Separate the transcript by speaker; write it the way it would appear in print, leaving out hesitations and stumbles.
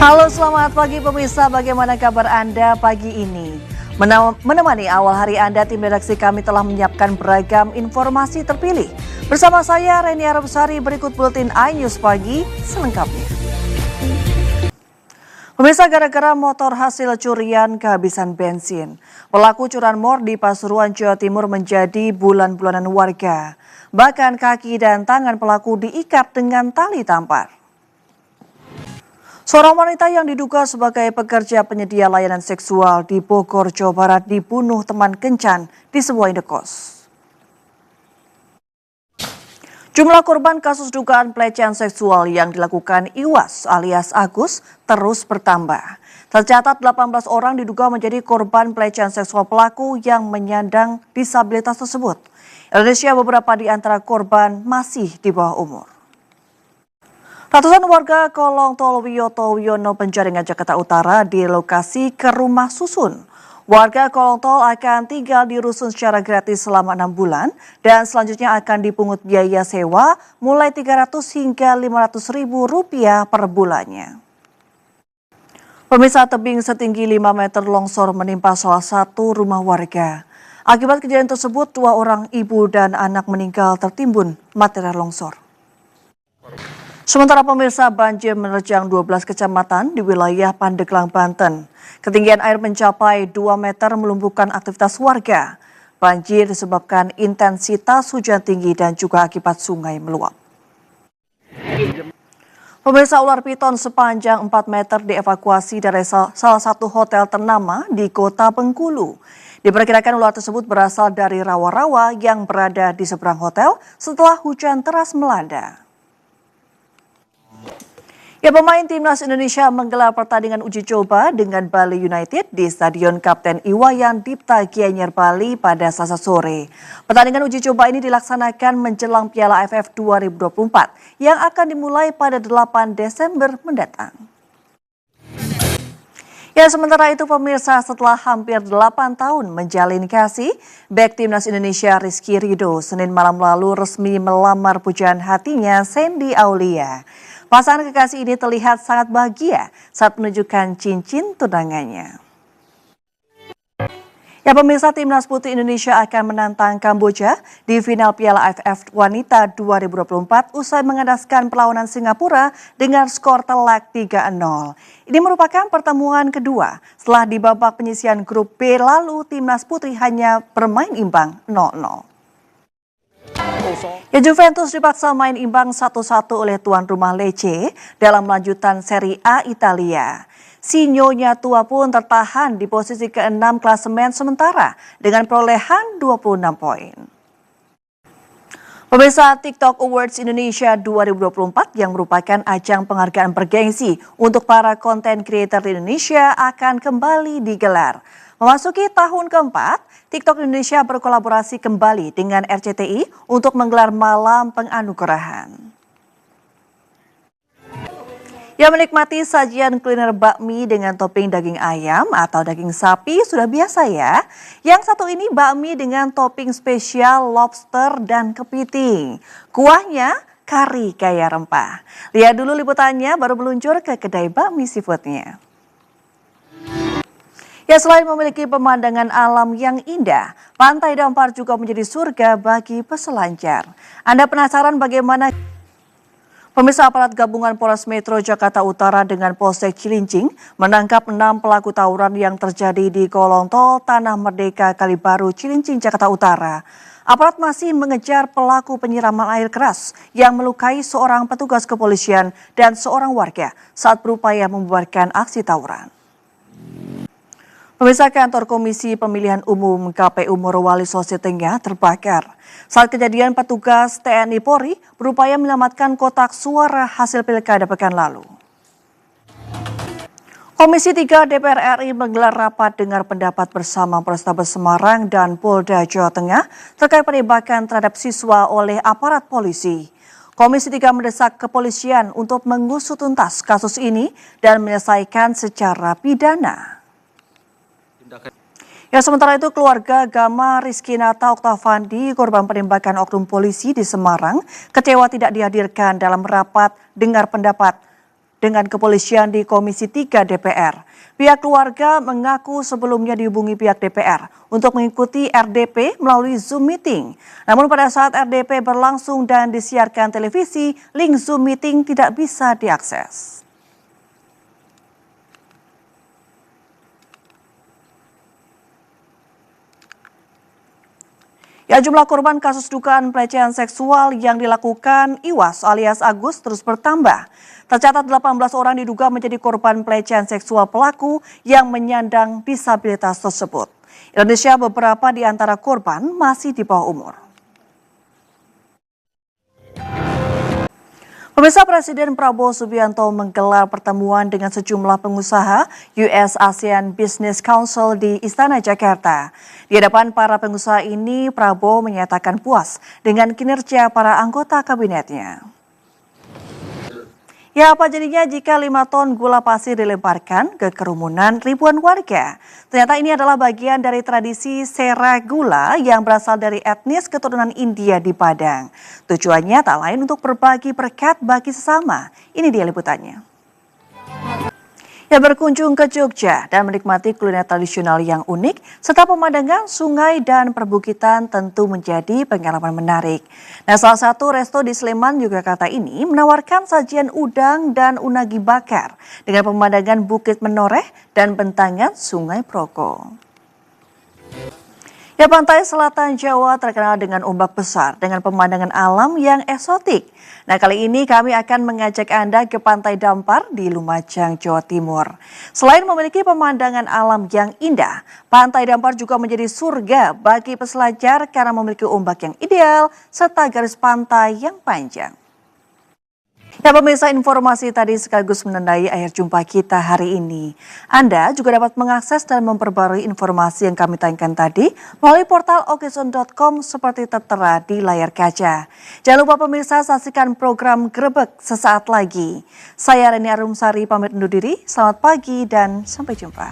Speaker 1: Halo, selamat pagi pemirsa. Bagaimana kabar Anda pagi ini? Menemani awal hari Anda, tim redaksi kami telah menyiapkan beragam informasi terpilih. Bersama saya, Reni Arabsari, berikut buletin iNews Pagi selengkapnya. Pemirsa, gara-gara motor hasil curian kehabisan bensin, pelaku curanmor di Pasuruan, Jawa Timur menjadi bulan-bulanan warga. Bahkan kaki dan tangan pelaku diikat dengan tali tampar. Seorang wanita yang diduga sebagai pekerja penyedia layanan seksual di Bogor, Jawa Barat dibunuh teman kencan di sebuah indekos. Jumlah korban kasus dugaan pelecehan seksual yang dilakukan Iwas alias Agus terus bertambah. Tercatat 18 orang diduga menjadi korban pelecehan seksual pelaku yang menyandang disabilitas tersebut. Indonesia beberapa di antara korban masih di bawah umur. Ratusan warga kolong tol Wiyoto Wiono Penjaringan Jakarta Utara direlokasi ke rumah susun. Warga kolong tol akan tinggal di rusun secara gratis selama 6 bulan dan selanjutnya akan dipungut biaya sewa mulai 300 hingga 500 ribu rupiah per bulannya. Pemirsa, tebing setinggi 5 meter longsor menimpa salah satu rumah warga. Akibat kejadian tersebut, 2 orang ibu dan anak meninggal tertimbun material longsor. Sementara pemirsa, banjir menerjang 12 kecamatan di wilayah Pandeglang, Banten. Ketinggian air mencapai 2 meter melumpuhkan aktivitas warga. Banjir disebabkan intensitas hujan tinggi dan juga akibat sungai meluap. Pemirsa, ular piton sepanjang 4 meter dievakuasi dari salah satu hotel ternama di Kota Bengkulu. Diperkirakan ular tersebut berasal dari rawa-rawa yang berada di seberang hotel setelah hujan deras melanda. Ya, pemain timnas Indonesia menggelar pertandingan uji coba dengan Bali United di Stadion Kapten Iwayan Dipta Gianyar Bali pada Selasa sore. Pertandingan uji coba ini dilaksanakan menjelang Piala AFF 2024 yang akan dimulai pada 8 Desember mendatang. Ya, sementara itu pemirsa, setelah hampir 8 tahun menjalin kasih, bek timnas Indonesia Rizky Ridho Senin malam lalu resmi melamar pujaan hatinya Sandy Aulia. Pasangan kekasih ini terlihat sangat bahagia saat menunjukkan cincin tunangannya. Ya, pemirsa, timnas putri Indonesia akan menantang Kamboja di final Piala AFF Wanita 2024 usai mengandaskan perlawanan Singapura dengan skor telak 3-0. Ini merupakan pertemuan kedua setelah di babak penyisihan grup B lalu timnas putri hanya bermain imbang 0-0. Ya, Juventus dipaksa main imbang 1-1 oleh tuan rumah Lecce dalam lanjutan Serie A Italia. Si Nyonya tua pun tertahan di posisi ke-6 klasemen sementara dengan perolehan 26 poin. Pemirsa, TikTok Awards Indonesia 2024 yang merupakan ajang penghargaan bergengsi untuk para konten kreator di Indonesia akan kembali digelar. Memasuki tahun keempat, TikTok Indonesia berkolaborasi kembali dengan RCTI untuk menggelar malam penganugerahan. Ya, menikmati sajian kuliner bakmi dengan topping daging ayam atau daging sapi sudah biasa ya. Yang satu ini bakmi dengan topping spesial lobster dan kepiting. Kuahnya kari kaya rempah. Lihat dulu liputannya baru meluncur ke kedai bakmi seafoodnya. Ya, selain memiliki pemandangan alam yang indah, Pantai Dampar juga menjadi surga bagi peselancar. Anda penasaran bagaimana? Pemirsa, aparat gabungan Polres Metro Jakarta Utara dengan Polsek Cilincing menangkap 6 pelaku tawuran yang terjadi di kolong tol Tanah Merdeka Kalibaru, Cilincing, Jakarta Utara. Aparat masih mengejar pelaku penyiraman air keras yang melukai seorang petugas kepolisian dan seorang warga saat berupaya membubarkan aksi tawuran. Pemirsa, kantor Komisi Pemilihan Umum KPU Morowali Sulawesi Tengah terbakar. Saat kejadian, petugas TNI Polri berupaya menyelamatkan kotak suara hasil pilkada pekan lalu. Komisi 3 DPR RI menggelar rapat dengar pendapat bersama Polrestabes Semarang dan Polda Jawa Tengah terkait penembakan terhadap siswa oleh aparat polisi. Komisi 3 mendesak kepolisian untuk mengusut tuntas kasus ini dan menyelesaikan secara pidana. Ya, sementara itu keluarga Gama Rizky Nata Oktavandi, korban penembakan oknum polisi di Semarang, kecewa tidak dihadirkan dalam rapat dengar pendapat dengan kepolisian di Komisi 3 DPR. Pihak keluarga mengaku sebelumnya dihubungi pihak DPR untuk mengikuti RDP melalui Zoom meeting. Namun pada saat RDP berlangsung dan disiarkan televisi, link Zoom meeting tidak bisa diakses. Ya, jumlah korban kasus dugaan pelecehan seksual yang dilakukan Iwas alias Agus terus bertambah. Tercatat 18 orang diduga menjadi korban pelecehan seksual pelaku yang menyandang disabilitas tersebut. Indonesia beberapa di antara korban masih di bawah umur. Pemirsa, Presiden Prabowo Subianto menggelar pertemuan dengan sejumlah pengusaha US ASEAN Business Council di Istana Jakarta. Di hadapan para pengusaha ini, Prabowo menyatakan puas dengan kinerja para anggota kabinetnya. Ya, apa jadinya jika 5 ton gula pasir dilemparkan ke kerumunan ribuan warga? Ternyata ini adalah bagian dari tradisi sera gula yang berasal dari etnis keturunan India di Padang. Tujuannya tak lain untuk berbagi berkat bagi sesama. Ini dia liputannya. Ya, berkunjung ke Jogja dan menikmati kuliner tradisional yang unik serta pemandangan sungai dan perbukitan tentu menjadi pengalaman menarik. Nah, salah satu resto di Sleman, Yogyakarta ini menawarkan sajian udang dan unagi bakar dengan pemandangan Bukit Menoreh dan bentangan Sungai Proko. Ya, pantai selatan Jawa terkenal dengan ombak besar dengan pemandangan alam yang eksotik. Nah, kali ini kami akan mengajak Anda ke Pantai Dampar di Lumajang, Jawa Timur. Selain memiliki pemandangan alam yang indah, Pantai Dampar juga menjadi surga bagi peselancar karena memiliki ombak yang ideal serta garis pantai yang panjang. Ya, pemirsa, informasi tadi sekaligus menandai akhir jumpa kita hari ini. Anda juga dapat mengakses dan memperbarui informasi yang kami tayangkan tadi melalui portal okizon.com seperti tertera di layar kaca. Jangan lupa pemirsa, saksikan program Grebek sesaat lagi. Saya Reni Arumsari pamit undur diri, selamat pagi dan sampai jumpa.